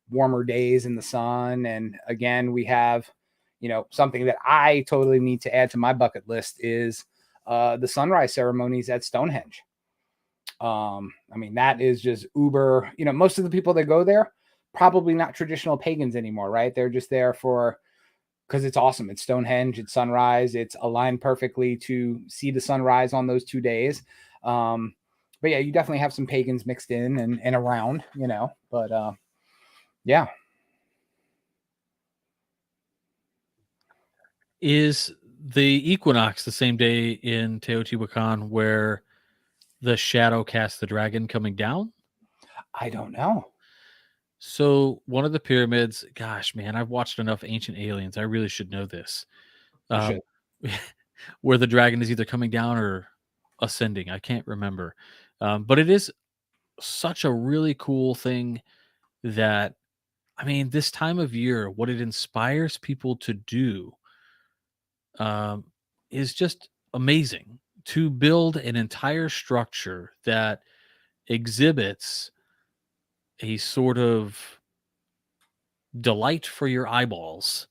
[SPEAKER 1] warmer days in the sun. And again, we have something that I totally need to add to my bucket list is the sunrise ceremonies at Stonehenge. I mean, that is just uber. Most of the people that go there probably not traditional pagans anymore, right? They're just there because it's awesome. It's Stonehenge, it's sunrise, it's aligned perfectly to see the sunrise on those 2 days. But yeah, you definitely have some pagans mixed in and around, but yeah.
[SPEAKER 3] Is the equinox the same day in Teotihuacan where the shadow casts the dragon coming down?
[SPEAKER 1] I don't know.
[SPEAKER 3] So one of the pyramids, gosh, man, I've watched enough Ancient Aliens. I really should know this. Where the dragon is either coming down or ascending. I can't remember. But it is such a really cool thing that, I mean, this time of year, what it inspires people to do is just amazing. To build an entire structure that exhibits a sort of delight for your eyeballs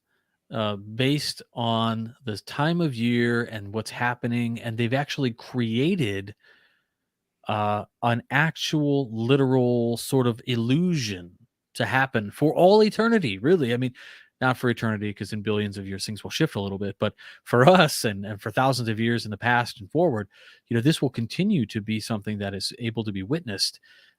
[SPEAKER 3] based on the time of year and what's happening. And they've actually created an actual literal sort of illusion to happen for all eternity, really. I mean, not for eternity, because in billions of years things will shift a little bit, but for us and for thousands of years in the past and forward, this will continue to be something that is able to be witnessed.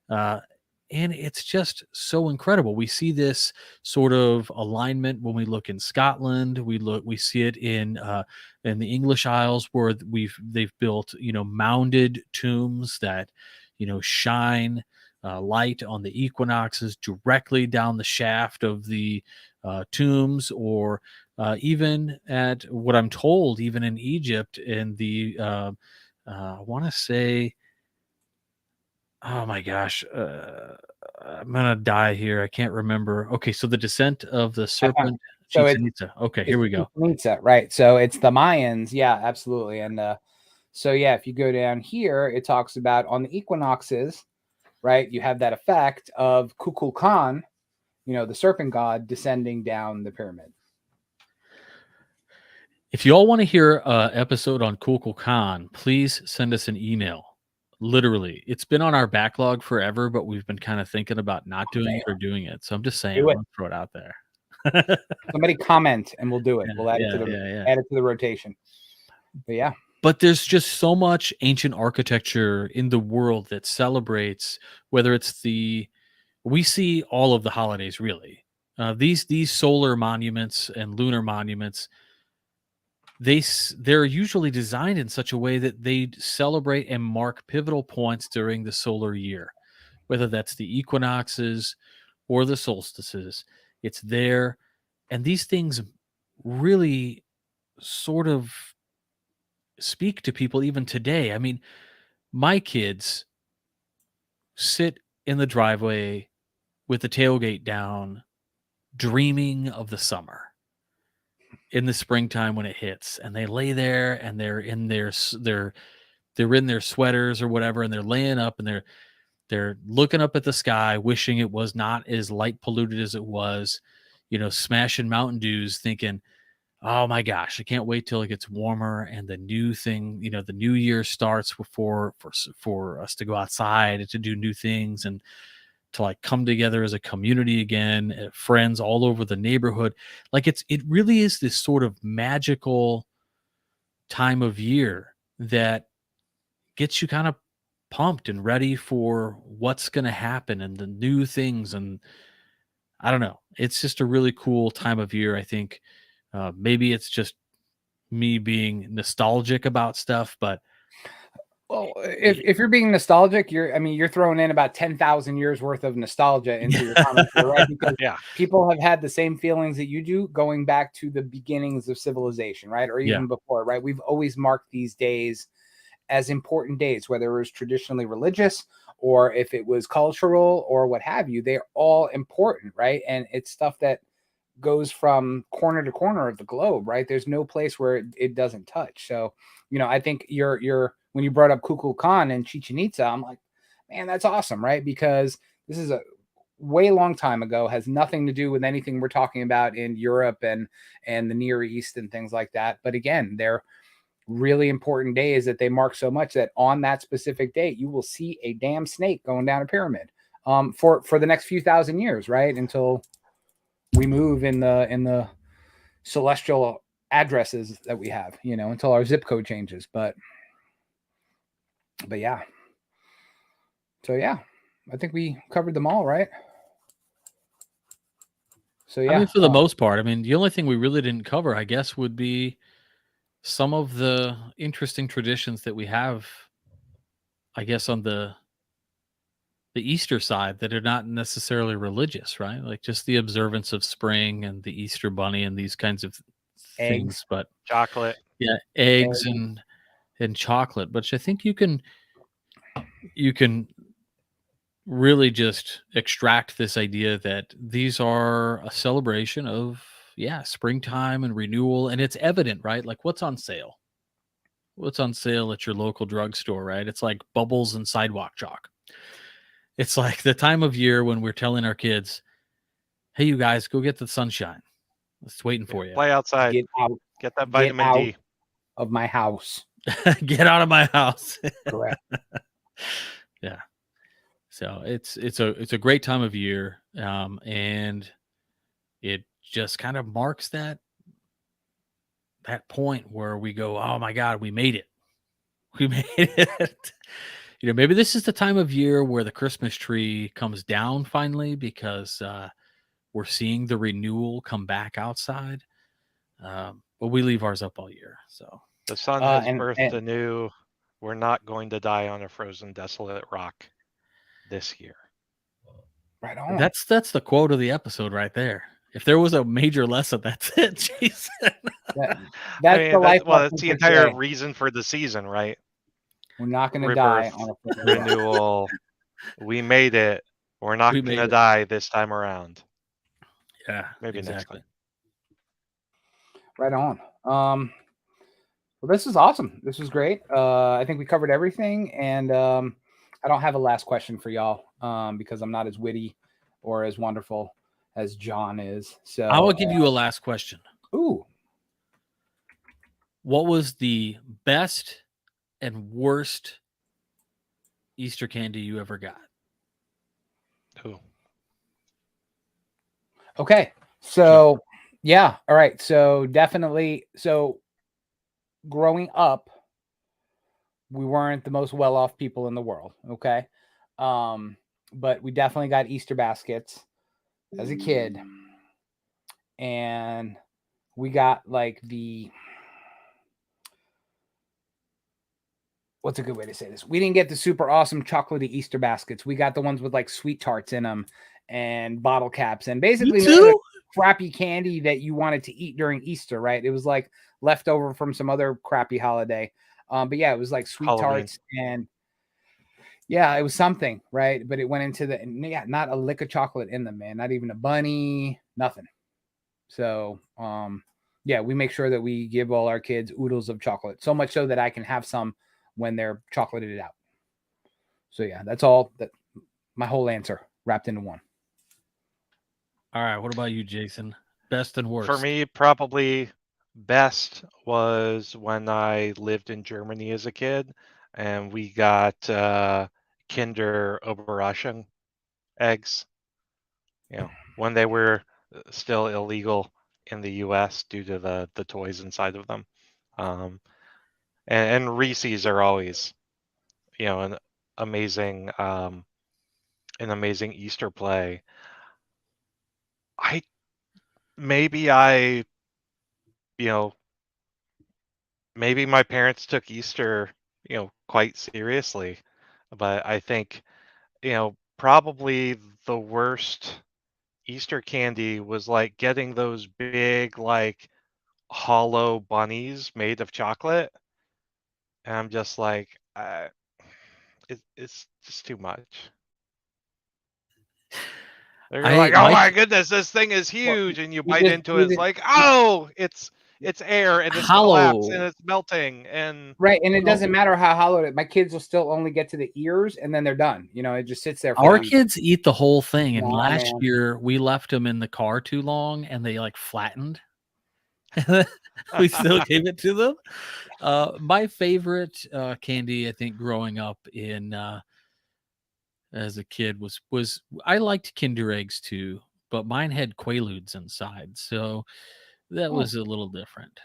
[SPEAKER 3] And it's just so incredible. We see this sort of alignment when we look in Scotland. We see it in the English Isles, where they've built mounded tombs that shine light on the equinoxes directly down the shaft of the tombs, or even at what I'm told, even in Egypt, in the I want to say, oh my gosh, I'm gonna die here. I can't remember. Okay, so the descent of the serpent,
[SPEAKER 1] So
[SPEAKER 3] Chichen Itza. Okay, here we go.
[SPEAKER 1] Chichen Itza, right? So it's the Mayans, yeah, absolutely. And so yeah, if you go down here, it talks about on the equinoxes, right? You have that effect of Kukulkan, the serpent god descending down the pyramid.
[SPEAKER 3] If you all want to hear an episode on Kukulkan, please send us an email. Literally, it's been on our backlog forever, but we've been kind of thinking about not doing it or doing it. So I'm just saying, I'm gonna throw it out there.
[SPEAKER 1] Somebody comment and we'll do it. We'll add it to the add it to the rotation. But yeah.
[SPEAKER 3] but there's just so much ancient architecture in the world that celebrates, whether it's we see all of the holidays really. These solar monuments and lunar monuments, they're usually designed in such a way that they celebrate and mark pivotal points during the solar year, whether that's the equinoxes or the solstices. It's there, and these things really sort of speak to people even today. I mean, my kids sit in the driveway with the tailgate down, dreaming of the summer in the springtime when it hits, and they lay there and they're in they're in their sweaters or whatever, and they're laying up and they're looking up at the sky, wishing it was not as light polluted as it was, smashing Mountain Dews, thinking, oh my gosh, I can't wait till it gets warmer and the new thing, the new year starts for us to go outside and to do new things and to like come together as a community again, friends all over the neighborhood. Like it really is this sort of magical time of year that gets you kind of pumped and ready for what's going to happen and the new things. And I don't know, it's just a really cool time of year. I think maybe it's just me being nostalgic about stuff, but
[SPEAKER 1] well, if you're being nostalgic, you're throwing in about 10,000 years worth of nostalgia into your comments here, right? Because
[SPEAKER 2] Yeah.
[SPEAKER 1] people have had the same feelings that you do going back to the beginnings of civilization, right? Or even before, right? We've always marked these days as important days, whether it was traditionally religious or if it was cultural or what have you. They're all important, right? And it's stuff that goes from corner to corner of the globe, right? There's no place where it doesn't touch. So, I think you're when you brought up Kukulkan and Chichen Itza, I'm like, man, that's awesome, right? Because this is a way long time ago, has nothing to do with anything we're talking about in Europe and the Near East and things like that. But again, they're really important days that they mark so much that on that specific date, you will see a damn snake going down a pyramid for the next few thousand years, right? Until we move in the celestial addresses that we have, until our zip code changes. But yeah. So yeah, I think we covered them all, right? So yeah.
[SPEAKER 3] I mean, for the most part, the only thing we really didn't cover, I guess, would be some of the interesting traditions that we have, I guess, on the Easter side that are not necessarily religious, right? Like just the observance of spring and the Easter bunny and these kinds of things. But
[SPEAKER 2] chocolate,
[SPEAKER 3] eggs and chocolate. But I think you can really just extract this idea that these are a celebration of springtime and renewal, and it's evident, right? Like what's on sale at your local drugstore, right? It's like bubbles and sidewalk chalk. It's like the time of year when we're telling our kids, hey, you guys, go get the sunshine. It's waiting for you.
[SPEAKER 2] Play outside.
[SPEAKER 1] Get out.
[SPEAKER 2] Get that vitamin D.
[SPEAKER 1] Of my house.
[SPEAKER 3] Get out of my house.
[SPEAKER 1] Correct.
[SPEAKER 3] Yeah. So it's a great time of year. And it just kind of marks that point where we go, oh my God, we made it. We made it. Maybe this is the time of year where the Christmas tree comes down finally because we're seeing the renewal come back outside. But we leave ours up all year. So
[SPEAKER 2] the sun has birthed anew. We're not going to die on a frozen, desolate rock this year.
[SPEAKER 1] Right on.
[SPEAKER 3] That's the quote of the episode right there. If there was a major lesson, that's it. Jeez.
[SPEAKER 2] That's the entire reason for the season, right?
[SPEAKER 1] We're not going to die on a
[SPEAKER 2] renewal. We made it. We're not going to die this time around.
[SPEAKER 3] Yeah,
[SPEAKER 2] maybe next time.
[SPEAKER 1] Right on. Well, this is awesome. This was great. I think we covered everything, and I don't have a last question for y'all because I'm not as witty or as wonderful as John is. So
[SPEAKER 3] I will give you a last question.
[SPEAKER 1] Ooh.
[SPEAKER 3] What was the best and worst Easter candy you ever got?
[SPEAKER 2] Ooh.
[SPEAKER 1] Okay. So, yeah. All right. So definitely. So growing up, we weren't the most well-off people in the world. Okay. But we definitely got Easter baskets as a kid. And we got like what's a good way to say this? We didn't get the super awesome chocolatey Easter baskets. We got the ones with like sweet tarts in them and bottle caps and basically none of the crappy candy that you wanted to eat during Easter, right? It was like leftover from some other crappy holiday. But yeah, it was like sweet
[SPEAKER 2] Halloween.
[SPEAKER 1] tarts and yeah, it was something, right? But it went into not a lick of chocolate in them, man. Not even a bunny, nothing. So, yeah, we make sure that we give all our kids oodles of chocolate, so much so that I can have some when they're chocolated out. So yeah, that's all that my whole answer wrapped into one.
[SPEAKER 3] All right. What about you, Jason? Best and worst?
[SPEAKER 2] For me, probably best was when I lived in Germany as a kid, and we got Kinder Überraschung eggs. You know, when they were still illegal in the U.S. due to the toys inside of them. And Reese's are always, you know, an amazing Easter play. Maybe my parents took Easter, quite seriously, but I think, probably the worst Easter candy was like getting those big, like hollow bunnies made of chocolate. And I'm just like, it's just too much. They're like, oh my goodness, this thing is huge, and you bite into it, it's like, oh, it's air and it's collapsed and it's melting and
[SPEAKER 1] right, and it doesn't matter how hollow it is. My kids will still only get to the ears and then they're done. You know, it just sits there.
[SPEAKER 3] Our kids eat the whole thing, and last year we left them in the car too long, and they like flattened. We still gave it to them. My favorite candy, I think, growing up in as a kid was I liked Kinder eggs too, but mine had Quaaludes inside, so that was a little different.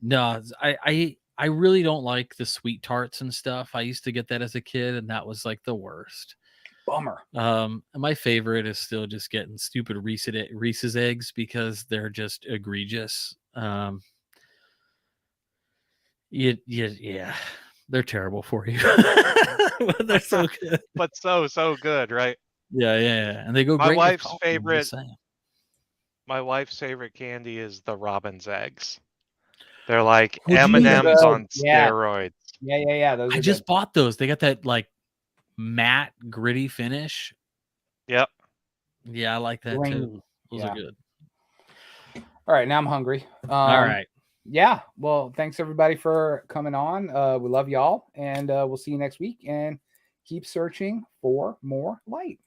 [SPEAKER 3] No, I really don't like the sweet tarts and stuff. I used to get that as a kid, and that was like the worst.
[SPEAKER 1] Bummer.
[SPEAKER 3] My favorite is still just getting stupid Reese's eggs because they're just egregious. Yeah, they're terrible for you. But they're so good.
[SPEAKER 2] But so good, right?
[SPEAKER 3] Yeah, and they go great.
[SPEAKER 2] My wife's favorite candy is the Robin's eggs. They're like M&Ms on steroids.
[SPEAKER 1] Yeah.
[SPEAKER 3] I just bought those. They got that like matte, gritty finish.
[SPEAKER 2] Yep.
[SPEAKER 3] Yeah, I like that too. Those are good.
[SPEAKER 1] All right, now I'm hungry.
[SPEAKER 3] All right.
[SPEAKER 1] Yeah. Well, thanks everybody for coming on. We love y'all, and we'll see you next week. And keep searching for more light.